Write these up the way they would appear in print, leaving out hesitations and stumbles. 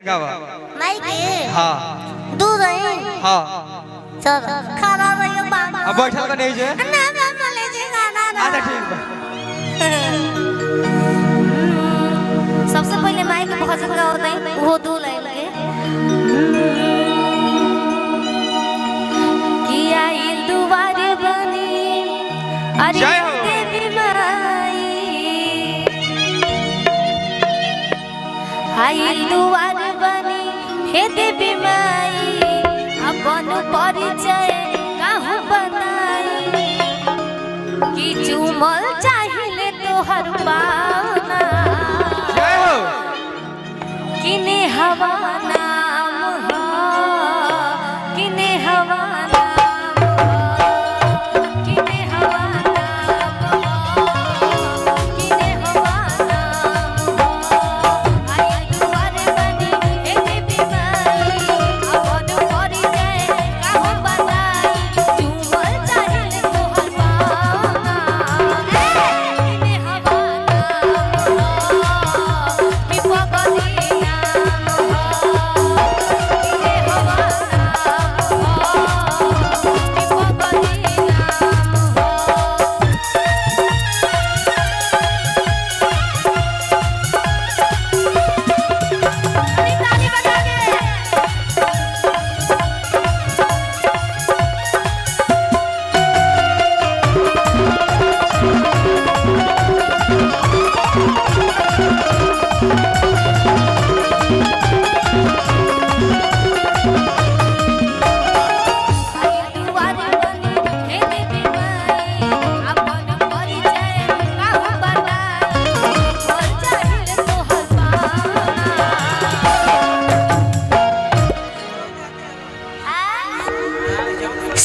गावा माइके हाँ दूर है हाँ चल खाना रहियो बाबा अब बैठल का नहीं जे ना बाबा ले जे खाना ना अच्छा ठीक बा सबसे पहले माइक भजन गावत है वो दू लाइन के किया इल दुआरे बनी अरे जय हो। देवी माई आइल दुआरे बनी हे देवी माई अपन परिचय कहूँ बनाई कि चुमल चाहिए तोहर पावना जय हो किने हवा नाम हो किने हवा नाम हो किने हवा नाम हो किने हवा नाम हो आइल दुआरे बनी हे देवी माई अपन परिचय कहूँ बनाई चुमल चाहिए तोहर पावना किने हवा नाम हो कि पगली नाम हो किने हवा नाम हो कि पगली नाम हो ताली बजा के आइल दुआरे बनी हे देवी माई अपन परिचय कहूँ बनाई चुमल चाहिए तोहर पावना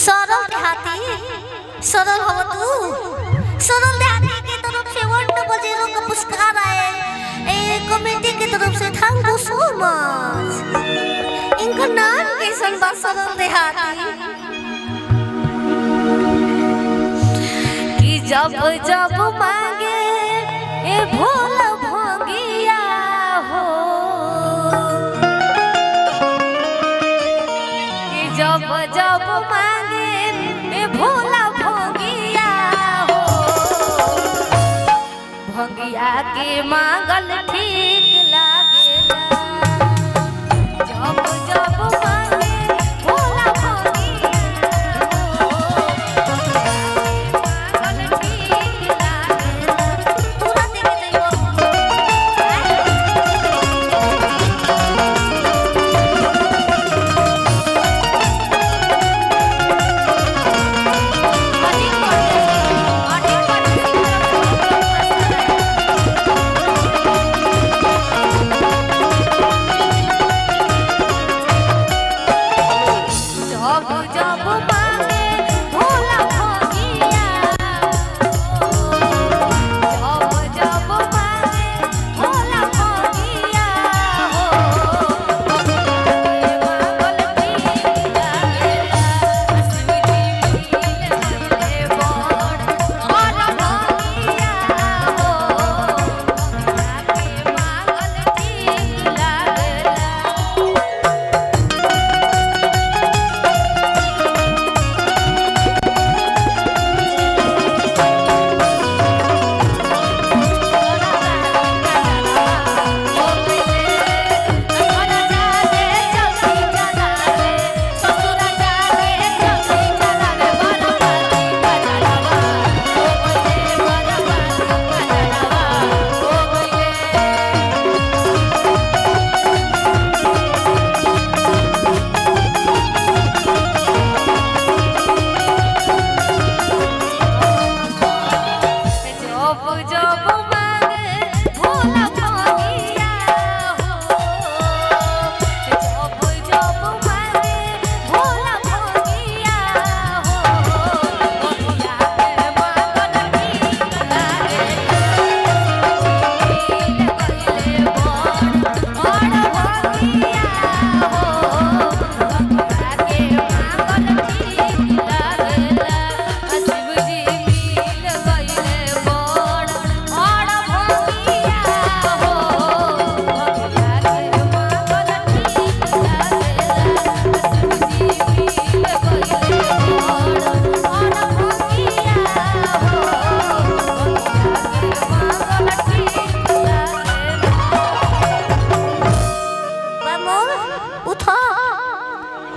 सरल देहाती सरल हो तू सरल देहाती की तरफ से 100 का पुरस्कार आए ए कमेटी की तरफ से थैंक यू सो मच इनका नाम कैसन बा सरल देहाती कि जब जब मांगे ए भोला भोगिया हो कि जब जब मांगे ए भोला भोगिया हो भोगिया के मांगल ठीक लागेला जब जब मांगे भोला भोगिया हो मांगल ठीक लागेला तुरंत के जइबो अधिक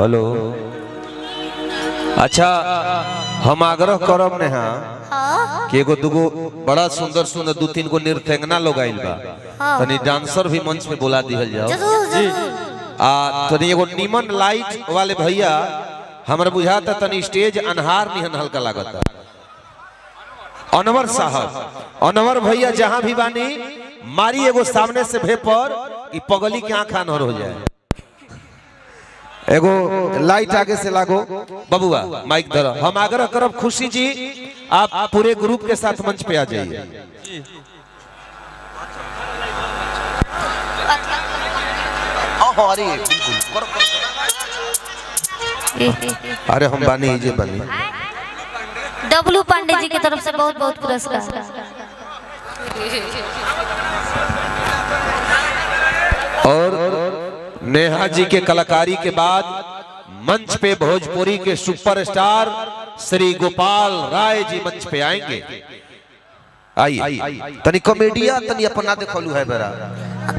हेलो अच्छा हम आग्रह करब ने हाँ कि एगो दुगो बड़ा सुंदर सुंदर 2-3 गो नृत्यंगना लोग आइल बा तनी डांसर भी मंच पे बुला दिहल जाओ तनी एगो नीमन लाइट वाले भैया हमरा बुझाता तनी स्टेज अनहार निहन हल्का लागता। अनवर साहब अनवर भैया जहां भी बानी मारी एगो सामने से भेपर ई पगली के आंख अनहर हो जाए। एगो लाइट आगे से लागो बबुआ माइक धरो। हम आग्रह करब खुशी जी आप पूरे ग्रुप के साथ मंच पे आ जाइए। अरे हम बानी जे बानी डब्लू पांडे जी की तरफ से बहुत बहुत पुरस्कार। और नेहा जी के कलाकारी के बाद मंच पे भोजपुरी के सुपरस्टार श्री गोपाल राय जी मंच पे आएंगे। आइए तनी कॉमेडिया तनी अपना देखलू है बेरा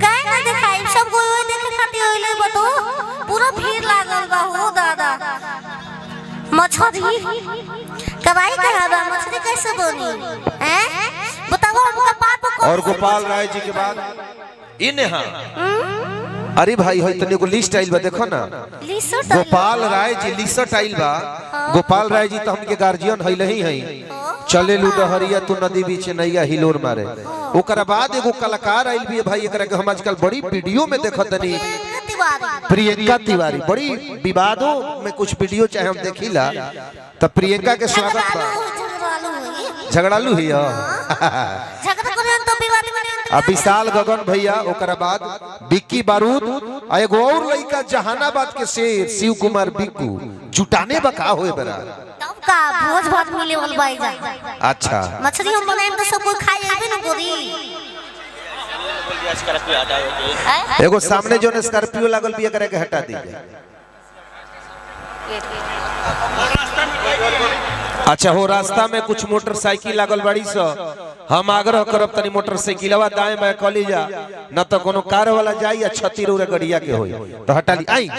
काहे ना दिखाई सब कोई ओए देखे खातिर होइले बतो पूरा भीड़ लागल बा हो दादा। मछली कबाई कहा बा मछली कैसे बनी हैं बताओ हमका पाप। और गोपाल राय जी के बाद इ नेहा अरे भाई होय तने को लिस्ट आइल बा देखो ना गोपाल राय जी लिस्ट आइल बा। गोपाल राय जी तो हमके गार्जियन हइले ही हई चले लुडहरिया तू नदी बीच नैया हिलोर मारे। ओकरा बाद एगो कलाकार आइल भी भाई एकरा के हम आजकल बड़ी वीडियो में देखतनी प्रियंका तिवारी बड़ी विवादों में कुछ वीडियो चाहे हम देखिला त प्रियंका के स्वागत बा। झगड़ालू हिया अब विशाल गगन भैया ओकरा बाद बिक्की बारूद आ एगो और लड़का जहानाबाद के शेर शिव कुमार बिक्कू जुटाने बका होए बरा तब का भोज भात मिले वाला भाई जा। अच्छा मछली हम बनाएम तो सब कोई खाए आबे न गोरी। एगो सामने जो स्कॉर्पियो लागल भी एकरा के हटा दीजिए। अच्छा हो रास्ता में कुछ मोटरसाइकिल लागल बड़ी सा हम आग्रह करब तनी मोटरसाइकिलवा दाएं बाएं कली जा न तो कोनो कार वाला जाई या छती रो गड़िया के होई तो हटा ली। आई